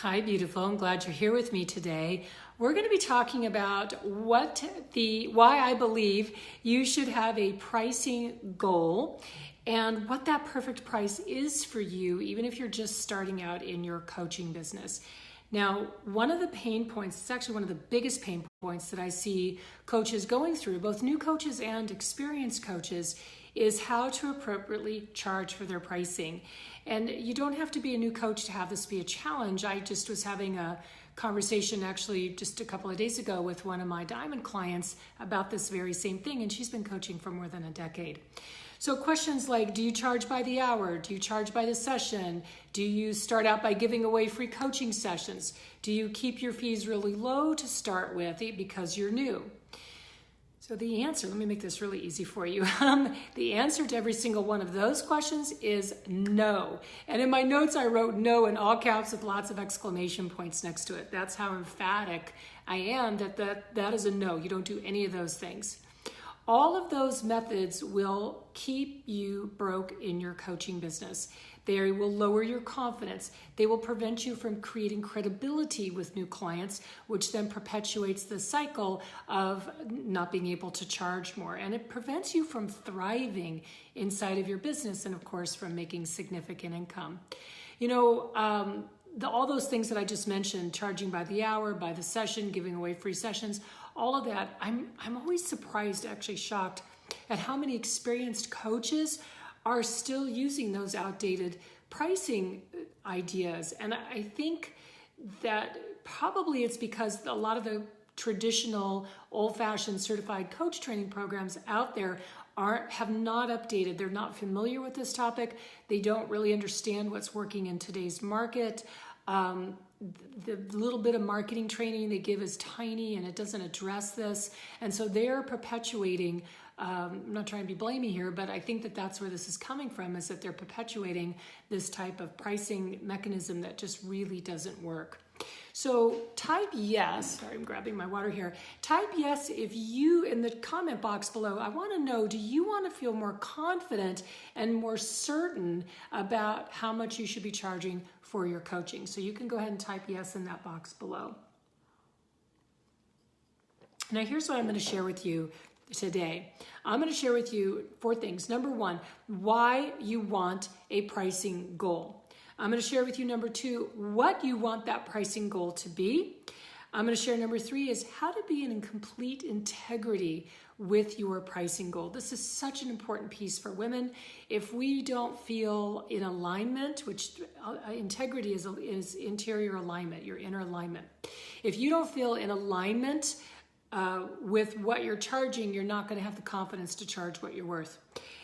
Hi, beautiful. I'm glad you're here with me today. We're going to be talking about why I believe you should have a pricing goal and what that perfect price is for you, even if you're just starting out in your coaching business. Now, one of the pain points, it's actually one of the biggest pain points that I see coaches going through, both new coaches and experienced coaches, is how to appropriately charge for their pricing. And you don't have to be a new coach to have this be a challenge. I just was having a conversation actually just a couple of days ago with one of my diamond clients about this very same thing, and she's been coaching for more than a decade. So questions like, do you charge by the hour? Do you charge by the session? Do you start out by giving away free coaching sessions? Do you keep your fees really low to start with because you're new? So the answer, let me make this really easy for you. The answer to every single one of those questions is no. And in my notes, I wrote no in all caps with lots of exclamation points next to it. That's how emphatic I am that is a no. You don't do any of those things. All of those methods will keep you broke in your coaching business. They will lower your confidence. They will prevent you from creating credibility with new clients, which then perpetuates the cycle of not being able to charge more. And it prevents you from thriving inside of your business and, of course, from making significant income. All those things that I just mentioned, charging by the hour, by the session, giving away free sessions, all of that, I'm always surprised, actually shocked, at how many experienced coaches are still using those outdated pricing ideas. And I think that probably it's because a lot of the traditional old-fashioned certified coach training programs out there have not updated. They're not familiar with this topic. They don't really understand what's working in today's market. The little bit of marketing training they give is tiny and it doesn't address this. And so they're perpetuating, I'm not trying to be blamey here, but I think that that's where this is coming from, is that they're perpetuating this type of pricing mechanism that just really doesn't work. So type yes, sorry, I'm grabbing my water here. Type yes if you, in the comment box below, I want to know, do you want to feel more confident and more certain about how much you should be charging for your coaching? So you can go ahead and type yes in that box below. Now here's what I'm going to share with you today. I'm going to share with you 4 things. Number 1, why you want a pricing goal. I'm going to share with you, number 2, what you want that pricing goal to be. I'm going to share number 3 is how to be in complete integrity with your pricing goal. This is such an important piece for women. If we don't feel in alignment, which integrity is interior alignment, your inner alignment. If you don't feel in alignment with what you're charging, you're not going to have the confidence to charge what you're worth.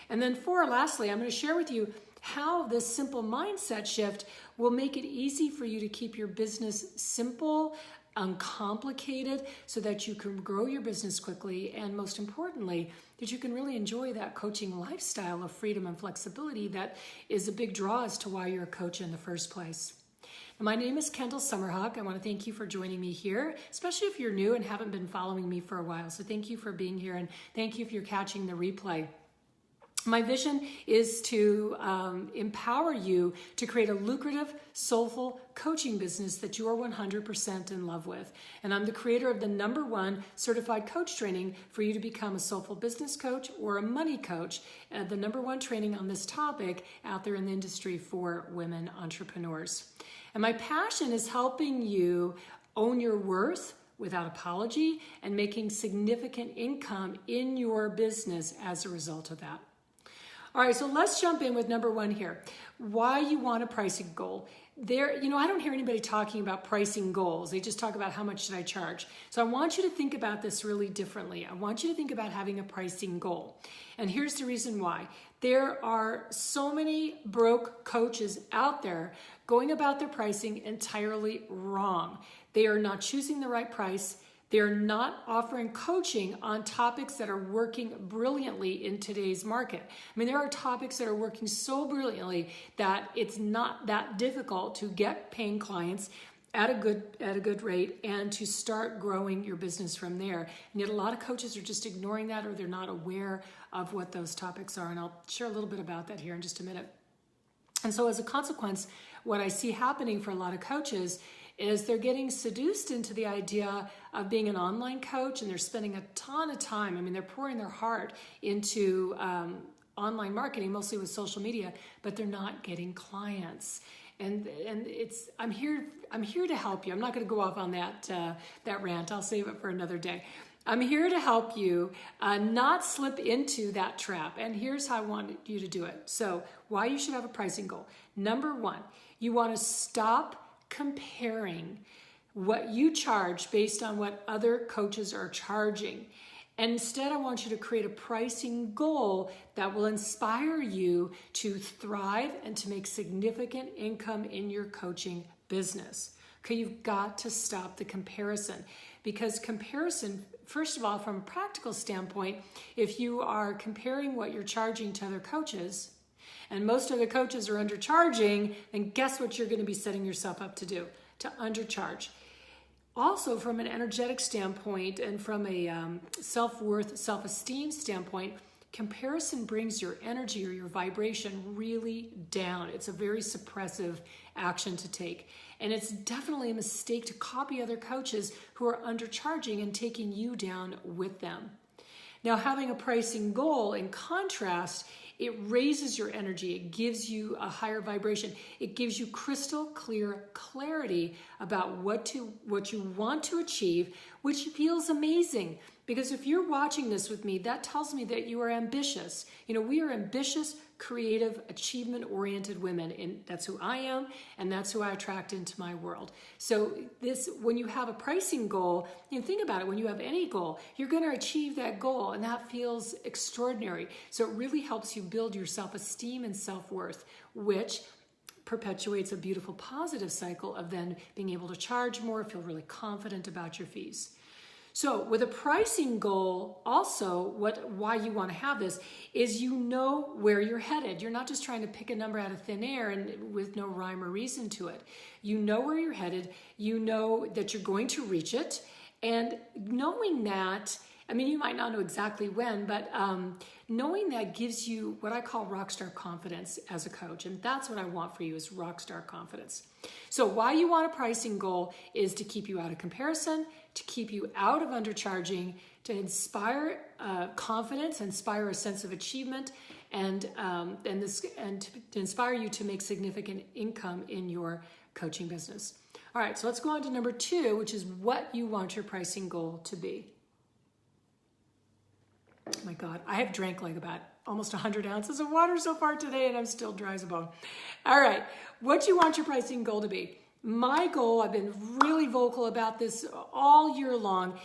And then 4, lastly, I'm going to share with you how this simple mindset shift will make it easy for you to keep your business simple, uncomplicated, so that you can grow your business quickly, and most importantly, that you can really enjoy that coaching lifestyle of freedom and flexibility that is a big draw as to why you're a coach in the first place. My name is Kendall SummerHawk. I want to thank you for joining me here, especially if you're new and haven't been following me for a while. So thank you for being here, and thank you if you're catching the replay. My vision is to empower you to create a lucrative, soulful coaching business that you are 100% in love with. And I'm the creator of the #1 certified coach training for you to become a soulful business coach or a money coach, the #1 training on this topic out there in the industry for women entrepreneurs. And my passion is helping you own your worth without apology and making significant income in your business as a result of that. All right, so let's jump in with #1 here. Why you want a pricing goal. I don't hear anybody talking about pricing goals. They just talk about how much should I charge. So I want you to think about this really differently. I want you to think about having a pricing goal. And here's the reason why. There are so many broke coaches out there going about their pricing entirely wrong. They are not choosing the right price. They're not offering coaching on topics that are working brilliantly in today's market. I mean, there are topics that are working so brilliantly that it's not that difficult to get paying clients at a good rate and to start growing your business from there. And yet a lot of coaches are just ignoring that, or they're not aware of what those topics are. And I'll share a little bit about that here in just a minute. And so as a consequence, what I see happening for a lot of coaches is they're getting seduced into the idea of being an online coach, and they're spending a ton of time. I mean, they're pouring their heart into online marketing, mostly with social media, but they're not getting clients. And I'm here to help you. I'm not going to go off on that rant. I'll save it for another day. I'm here to help you not slip into that trap. And here's how I want you to do it. So why you should have a pricing goal. Number one, you want to stop comparing what you charge based on what other coaches are charging. And instead, I want you to create a pricing goal that will inspire you to thrive and to make significant income in your coaching business. Okay, you've got to stop the comparison, because comparison, first of all, from a practical standpoint, if you are comparing what you're charging to other coaches, and most other coaches are undercharging, then guess what you're going to be setting yourself up to do? To undercharge. Also, from an energetic standpoint and from a self-worth, self-esteem standpoint, comparison brings your energy or your vibration really down. It's a very suppressive action to take. And it's definitely a mistake to copy other coaches who are undercharging and taking you down with them. Now, having a pricing goal, in contrast, it raises your energy. It gives you a higher vibration. It gives you crystal clear clarity about what you want to achieve, which feels amazing. Because if you're watching this with me, that tells me that you are ambitious. You know, we are ambitious, creative, achievement-oriented women, and that's who I am, and that's who I attract into my world. So when you have a pricing goal, think about it, when you have any goal, you're going to achieve that goal, and that feels extraordinary. So it really helps you build your self-esteem and self-worth, which perpetuates a beautiful positive cycle of then being able to charge more, feel really confident about your fees. So with a pricing goal, also why you want to have this is you know where you're headed. You're not just trying to pick a number out of thin air and with no rhyme or reason to it. You know where you're headed. You know that you're going to reach it. And knowing that, I mean, you might not know exactly when, but knowing that gives you what I call rockstar confidence as a coach. And that's what I want for you, is rockstar confidence. So why you want a pricing goal is to keep you out of comparison, to keep you out of undercharging, to inspire confidence, inspire a sense of achievement, and to inspire you to make significant income in your coaching business. All right, so let's go on to number 2, which is what you want your pricing goal to be. Oh my God, I have drank like about almost 100 ounces of water so far today, and I'm still dry as a bone. All right, what you want your pricing goal to be. My goal, I've been really vocal about this all year long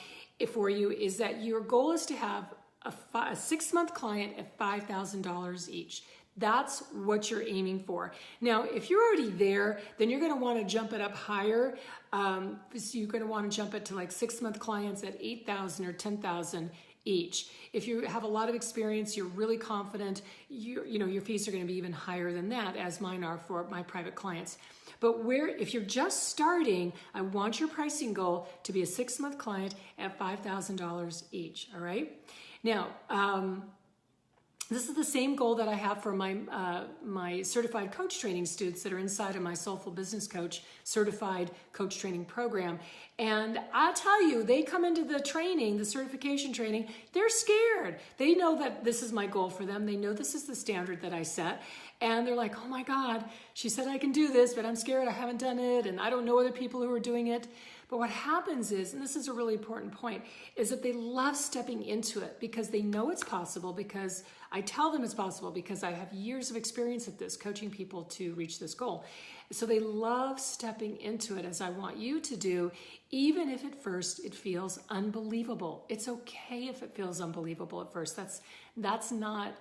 for you, is that your goal is to have a 6-month client at $5,000 each. That's what you're aiming for. Now, if you're already there, then you're going to want to jump it up higher. So you're going to want to jump it to like 6-month clients at $8,000 or $10,000 each. If you have a lot of experience, you're really confident, you know your fees are going to be even higher than that, as mine are for my private clients. But if you're just starting, I want your pricing goal to be a 6-month client at $5,000 each. All right. Now, this is the same goal that I have for my certified coach training students that are inside of my Soulful Business Coach certified coach training program. And I tell you, they come into the training, the certification training, they're scared. They know that this is my goal for them. They know this is the standard that I set. And they're like, oh my God, she said I can do this, but I'm scared, I haven't done it, and I don't know other people who are doing it. But what happens is, and this is a really important point, is that they love stepping into it because they know it's possible, because I tell them it's possible, because I have years of experience at this, coaching people to reach this goal. So they love stepping into it, as I want you to do, even if at first it feels unbelievable. It's okay if it feels unbelievable at first. That's not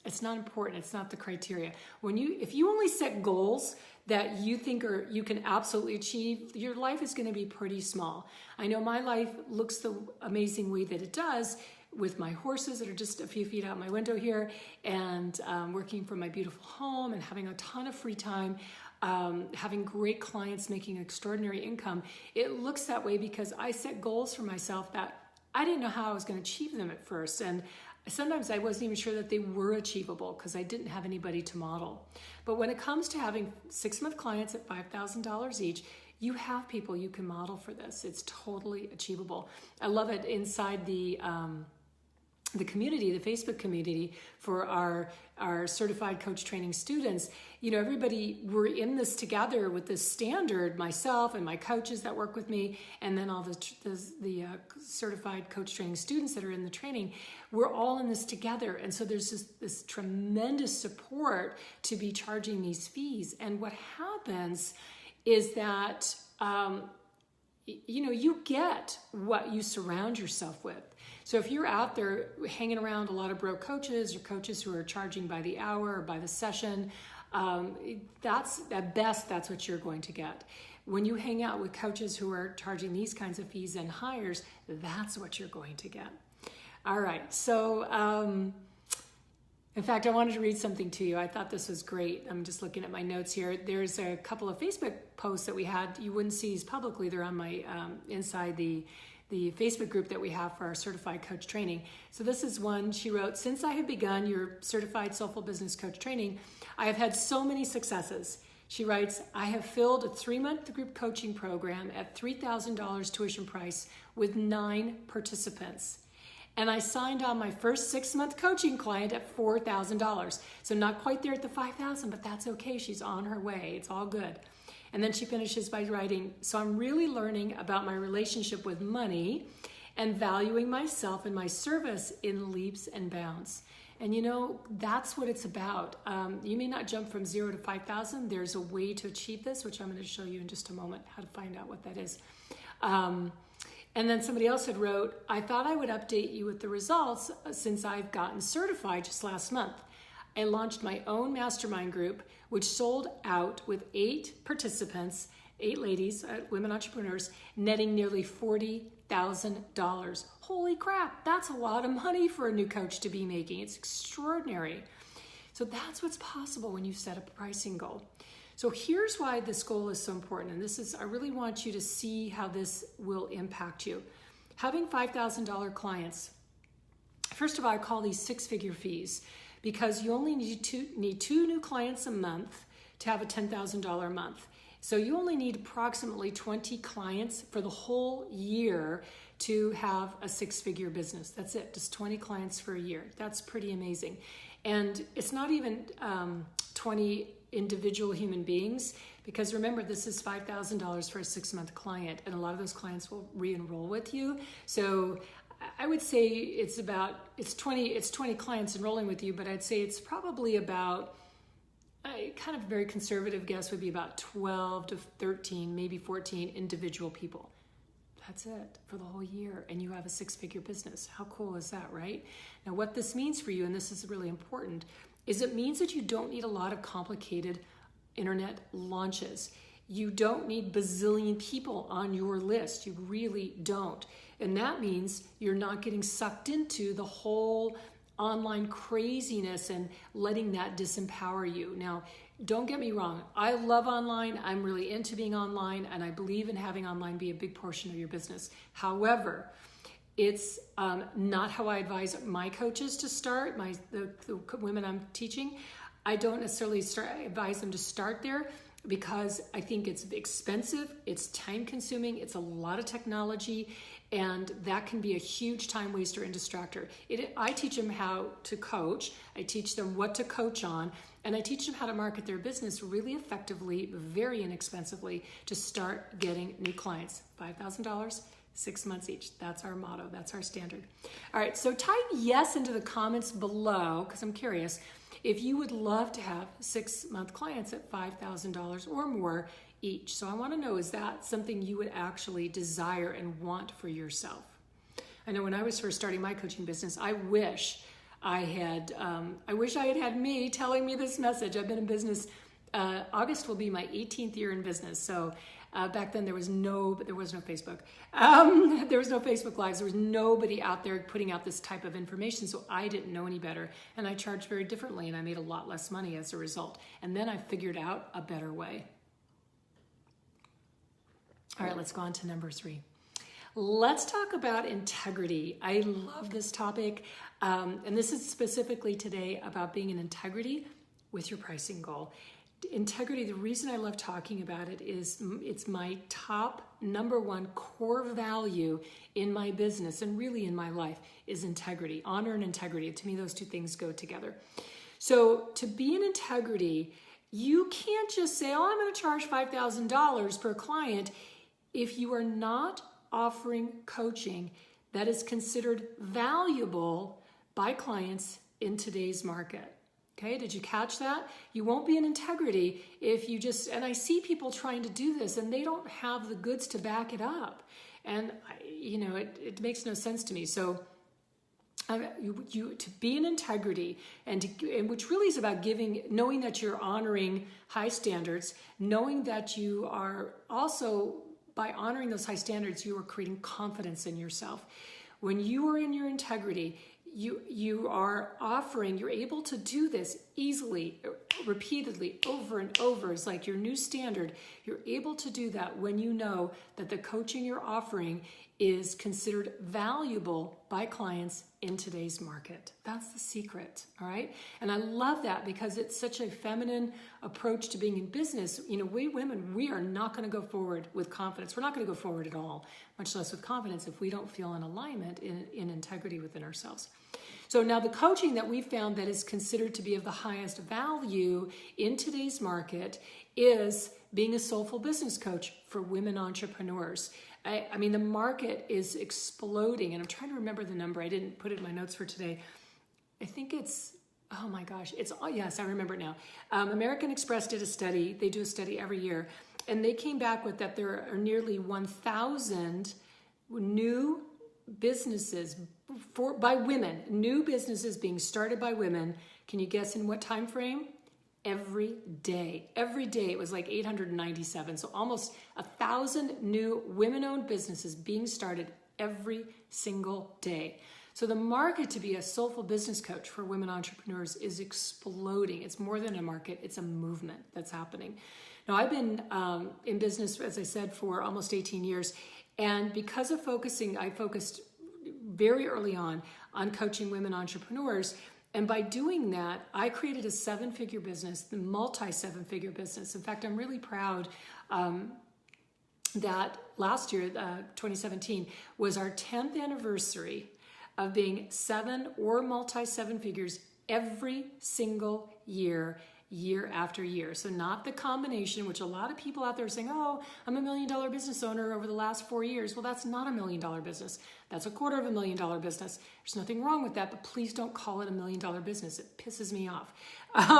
it's not important. It's not the criteria. If you only set goals that you think you can absolutely achieve, your life is going to be pretty small. I know my life looks the amazing way that it does, with my horses that are just a few feet out my window here, and working from my beautiful home and having a ton of free time, having great clients, making extraordinary income. It looks that way because I set goals for myself that I didn't know how I was going to achieve them at first. And sometimes I wasn't even sure that they were achievable because I didn't have anybody to model. But when it comes to having 6-month clients at $5,000 each, you have people you can model for this. It's totally achievable. I love it inside the community, the Facebook community for our certified coach training students. You know, everybody, we're in this together with this standard, myself and my coaches that work with me, and then all the certified coach training students that are in the training. We're all in this together. And so there's this tremendous support to be charging these fees. And what happens is that, you know, you get what you surround yourself with. So if you're out there hanging around a lot of broke coaches or coaches who are charging by the hour or by the session, that's at best, that's what you're going to get. When you hang out with coaches who are charging these kinds of fees and hires, that's what you're going to get. All right. So, in fact, I wanted to read something to you. I thought this was great. I'm just looking at my notes here. There's a couple of Facebook posts that we had. You wouldn't see these publicly. They're on my inside the Facebook group that we have for our certified coach training. So this is one she wrote: "Since I have begun your certified soulful business coach training, I have had so many successes." She writes, "I have filled a 3-month group coaching program at $3,000 tuition price with 9 participants. And I signed on my first 6-month coaching client at $4,000. So not quite there at the $5,000, but that's okay. She's on her way. It's all good." And then she finishes by writing, "So I'm really learning about my relationship with money and valuing myself and my service in leaps and bounds." And you know, that's what it's about. You may not jump from 0 to 5,000. There's a way to achieve this, which I'm going to show you in just a moment, how to find out what that is. And then somebody else had wrote, "I thought I would update you with the results since I've gotten certified just last month. I launched my own mastermind group, which sold out with 8 participants, 8 ladies, women entrepreneurs, netting nearly $40,000. Holy crap, that's a lot of money for a new coach to be making. It's extraordinary." So that's what's possible when you set a pricing goal. So here's why this goal is so important. And this is, I really want you to see how this will impact you. Having $5,000 clients, first of all, I call these 6-figure fees, because you only need 2 new clients a month to have a $10,000 a month. So you only need approximately 20 clients for the whole year to have a 6-figure business. That's it, just 20 clients for a year. That's pretty amazing. And it's not even 20 individual human beings, because remember, this is $5,000 for a 6-month client, and a lot of those clients will re-enroll with you. So I would say it's 20 clients enrolling with you, but I'd say it's probably about, kind of a very conservative guess would be about 12 to 13, maybe 14 individual people. That's it for the whole year, and you have a 6-figure business. How cool is that, right? Now, what this means for you, and this is really important, is it means that you don't need a lot of complicated internet launches. You don't need bazillion people on your list. You really don't. And that means you're not getting sucked into the whole online craziness and letting that disempower you. Now, don't get me wrong. I love online. I'm really into being online, and I believe in having online be a big portion of your business. However, it's not how I advise my coaches to start, the women I'm teaching. I don't necessarily advise them to start there, because I think it's expensive, it's time consuming, it's a lot of technology, and that can be a huge time waster and distractor. I teach them how to coach, I teach them what to coach on, and I teach them how to market their business really effectively, very inexpensively, to start getting new clients. $5,000. 6 months each. That's our motto. That's our standard. All right. So type yes into the comments below, because I'm curious if you would love to have 6-month clients at $5,000 or more each. So I want to know, is that something you would actually desire and want for yourself? I know when I was first starting my coaching business, I wish I had had me telling me this message. I've been in business. August will be my 18th year in business. So back then there was no Facebook. There was no Facebook Lives. There was nobody out there putting out this type of information. So I didn't know any better. And I charged very differently, and I made a lot less money as a result. And then I figured out a better way. All right, let's go on to number 3. let's talk about integrity. I love this topic. And this is specifically today about being in integrity with your pricing goal. Integrity, the reason I love talking about it is it's my top number one core value in my business and really in my life is integrity, honor and integrity. To me, those two things go together. So to be in integrity, you can't just say, oh, I'm going to charge $5,000 per client if you are not offering coaching that is considered valuable by clients in today's market. Okay, did you catch that? You won't be in integrity if you just, and I see people trying to do this and they don't have the goods to back it up. And, it makes no sense to me. So to be in integrity and which really is about knowing that you're honoring high standards, knowing that you are also, by honoring those high standards, you are creating confidence in yourself. When you are in your integrity, you're able to do this easily, repeatedly, over and over. It's like your new standard. You're able to do that when you know that the coaching you're offering is considered valuable by clients in today's market. That's the secret, all right? And I love that because it's such a feminine approach to being in business. We women, we are not going to go forward with confidence. We're not going to go forward at all, much less with confidence, if we don't feel in alignment, in integrity within ourselves. So now the coaching that we found that is considered to be of the highest value in today's market is being a soulful business coach for women entrepreneurs. I mean, the market is exploding, and I'm trying to remember the number. I didn't put it in my notes for today. I think it's, oh my gosh, yes, I remember it now. American Express did a study. They do a study every year, and they came back with that there are nearly 1,000 new businesses by women, new businesses being started by women. Can you guess in what time frame? Every day it was like 897. So almost 1,000 new women-owned businesses being started every single day. So the market to be a soulful business coach for women entrepreneurs is exploding. It's more than a market, it's a movement that's happening. Now I've been in business, as I said, for almost 18 years. And because of I focused very early on coaching women entrepreneurs. And by doing that, I created a 7-figure business, the multi-7-figure business. In fact, I'm really proud that last year, 2017, was our 10th anniversary of being 7 or multi-7 figures every single year after year. So not the combination, which a lot of people out there are saying, oh, I'm $1 million business owner over the last 4 years. Well, that's not $1 million business. That's $250,000 business. There's nothing wrong with that, but please don't call it $1 million business. It pisses me off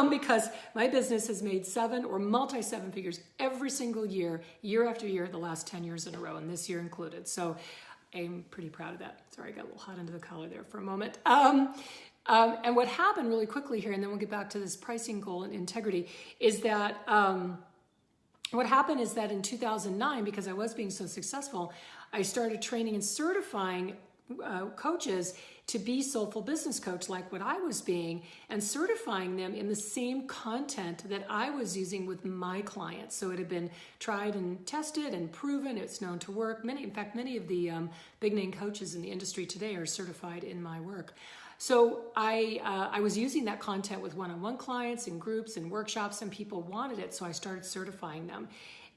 because my business has made 7 or multi-7 figures every single year after year, the last 10 years in a row, and this year included. So I'm pretty proud of that. Sorry, I got a little hot under the collar there for a moment. And what happened really quickly here, and then we'll get back to this pricing goal and integrity, is that what happened is that in 2009, because I was being so successful, I started training and certifying coaches to be soulful business coach like what I was being, and certifying them in the same content that I was using with my clients. So it had been tried and tested and proven. It's known to work. Many of the big name coaches in the industry today are certified in my work. So I was using that content with one-on-one clients and groups and workshops, and people wanted it. So I started certifying them.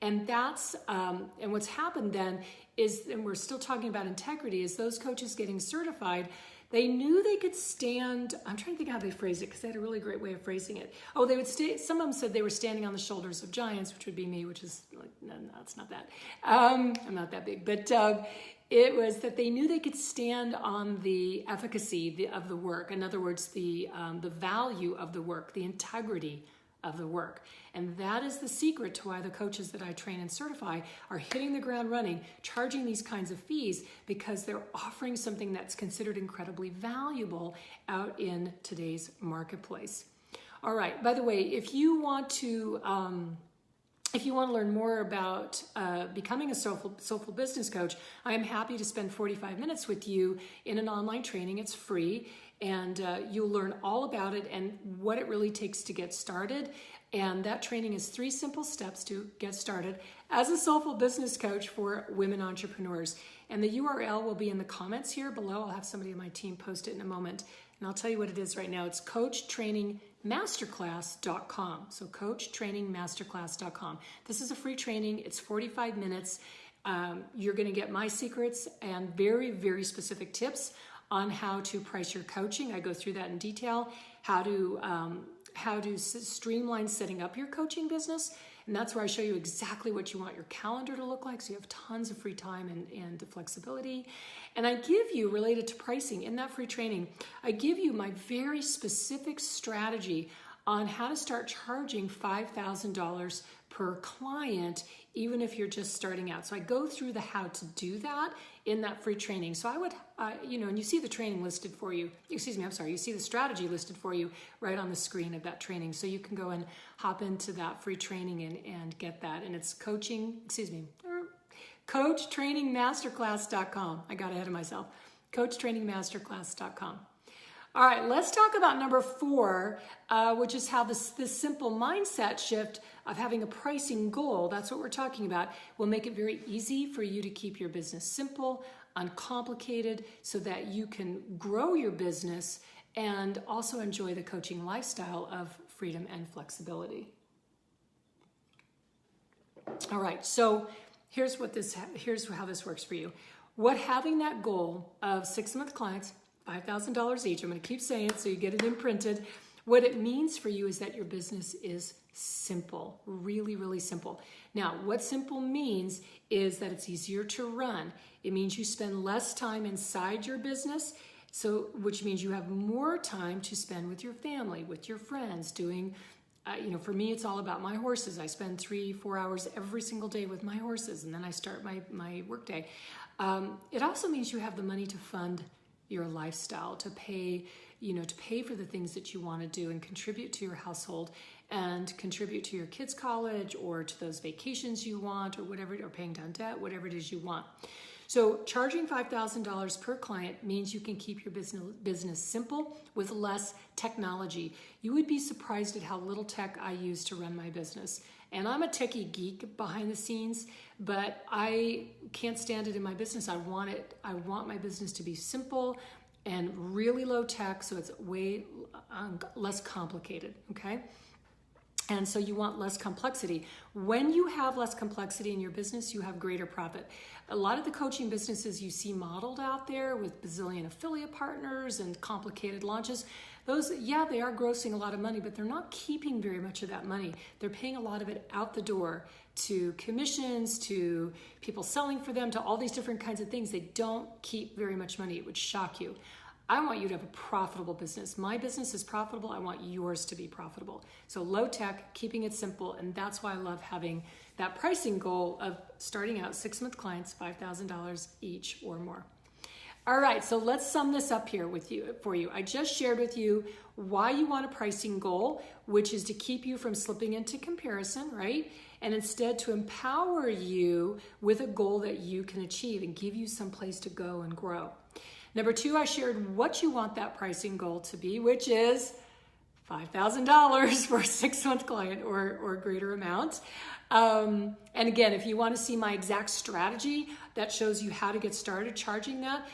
And that's, and what's happened then is, and we're still talking about integrity, is those coaches getting certified, they knew they could stand, I'm trying to think how they phrased it, because they had a really great way of phrasing it. Oh, they would some of them said they were standing on the shoulders of giants, which would be me, which is like, no, it's not that. I'm not that big, but it was that they knew they could stand on the efficacy of the work. In other words, the value of the work, the integrity of the work. And that is the secret to why the coaches that I train and certify are hitting the ground running, charging these kinds of fees, because they're offering something that's considered incredibly valuable out in today's marketplace. All right, by the way, if you want to learn more about becoming a soulful business coach, I am happy to spend 45 minutes with you in an online training. It's free, and you'll learn all about it and what it really takes to get started. And that training is 3 simple steps to get started as a soulful business coach for women entrepreneurs. And the URL will be in the comments here below. I'll have somebody on my team post it in a moment. And I'll tell you what it is right now. It's coachtrainingmasterclass.com. So coachtrainingmasterclass.com. This is a free training. It's 45 minutes. You're going to get my secrets and very, very specific tips on how to price your coaching. I go through that in detail, how to streamline setting up your coaching business. And that's where I show you exactly what you want your calendar to look like, so you have tons of free time and flexibility. And I give you, related to pricing, in that free training, I give you my very specific strategy on how to start charging $5,000 per client, even if you're just starting out. So I go through the how to do that in that free training. So I would, and you see the training listed for you. You see the strategy listed for you right on the screen of that training. So you can go and hop into that free training and get that. And it's coachtrainingmasterclass.com. I got ahead of myself. coachtrainingmasterclass.com. All right, let's talk about number 4, which is how this simple mindset shift of having a pricing goal, that's what we're talking about, will make it very easy for you to keep your business simple, uncomplicated, so that you can grow your business and also enjoy the coaching lifestyle of freedom and flexibility. All right, so here's how this works for you. What having that goal of 6-month clients, $5,000 each, I'm going to keep saying it so you get it imprinted. What it means for you is that your business is simple, really, really simple. Now, what simple means is that it's easier to run. It means you spend less time inside your business, which means you have more time to spend with your family, with your friends, doing, for me, it's all about my horses. I spend 3-4 hours every single day with my horses, and then I start my work day. It also means you have the money to fund your lifestyle, to pay for the things that you want to do and contribute to your household and contribute to your kids' college or to those vacations you want or whatever, or paying down debt, whatever it is you want. So charging $5,000 per client means you can keep your business simple with less technology. You would be surprised at how little tech I use to run my business. And I'm a techie geek behind the scenes, but I can't stand it in my business. I want my business to be simple and really low tech, so it's way less complicated, okay? And so you want less complexity. When you have less complexity in your business, you have greater profit. A lot of the coaching businesses you see modeled out there with bazillion affiliate partners and complicated launches, those, yeah, they are grossing a lot of money, but they're not keeping very much of that money. They're paying a lot of it out the door to commissions, to people selling for them, to all these different kinds of things. They don't keep very much money. It would shock you. I want you to have a profitable business. My business is profitable. I want yours to be profitable. So low tech, keeping it simple, and that's why I love having that pricing goal of starting out 6-month clients, $5,000 each or more. All right, so let's sum this up here for you. I just shared with you why you want a pricing goal, which is to keep you from slipping into comparison, right? And instead to empower you with a goal that you can achieve and give you some place to go and grow. Number 2, I shared what you want that pricing goal to be, which is $5,000 for a 6-month client or greater amount. And again, if you want to see my exact strategy that shows you how to get started charging that,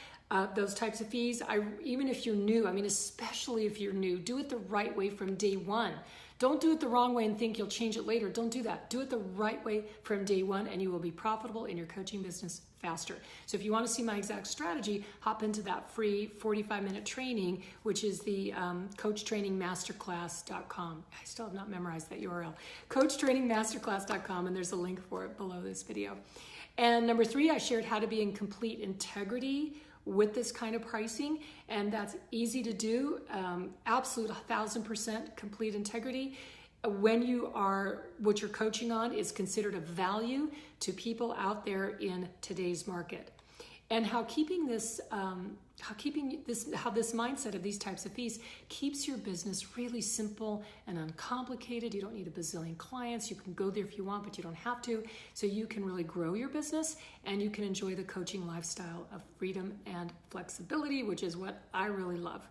those types of fees, even if you're new, especially if you're new, do it the right way from day one. Don't do it the wrong way and think you'll change it later. Don't do that. Do it the right way from day one, and you will be profitable in your coaching business faster. So if you want to see my exact strategy, hop into that free 45-minute training, which is the coachtrainingmasterclass.com. I still have not memorized that URL. coachtrainingmasterclass.com, and there's a link for it below this video. And number 3, I shared how to be in complete integrity with this kind of pricing, and that's easy to do. Absolute 1,000% complete integrity. When what you're coaching on is considered a value to people out there in today's market, and how this mindset of these types of fees keeps your business really simple and uncomplicated. You don't need a bazillion clients. You can go there if you want, but you don't have to. So you can really grow your business and you can enjoy the coaching lifestyle of freedom and flexibility, which is what I really love.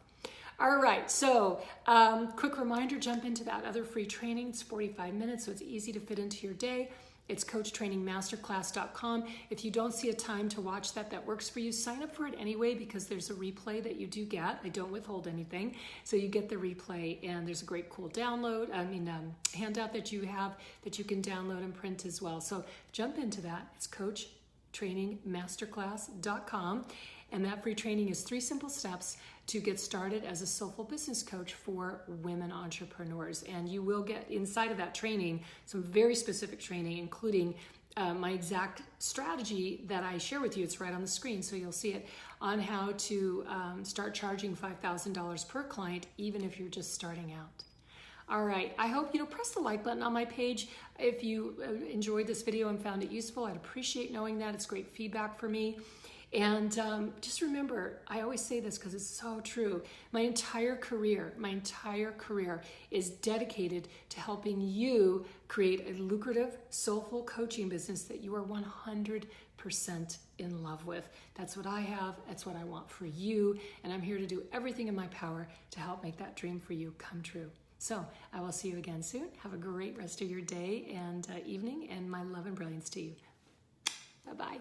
All right, so quick reminder, jump into that other free training. It's 45 minutes, so it's easy to fit into your day. It's coachtrainingmasterclass.com. If you don't see a time to watch that works for you, sign up for it anyway, because there's a replay that you do get. I don't withhold anything. So you get the replay, and there's a great cool download, handout that you have that you can download and print as well. So jump into that. It's coachtrainingmasterclass.com. And that free training is 3 simple steps to get started as a soulful business coach for women entrepreneurs. And you will get inside of that training some very specific training, including my exact strategy that I share with you. It's right on the screen, so you'll see it, on how to start charging $5,000 per client, even if you're just starting out. All right, I hope press the like button on my page if you enjoyed this video and found it useful. I'd appreciate knowing that. It's great feedback for me. And just remember, I always say this because it's so true. My entire career is dedicated to helping you create a lucrative, soulful coaching business that you are 100% in love with. That's what I have. That's what I want for you. And I'm here to do everything in my power to help make that dream for you come true. So I will see you again soon. Have a great rest of your day and evening, and my love and brilliance to you. Bye-bye.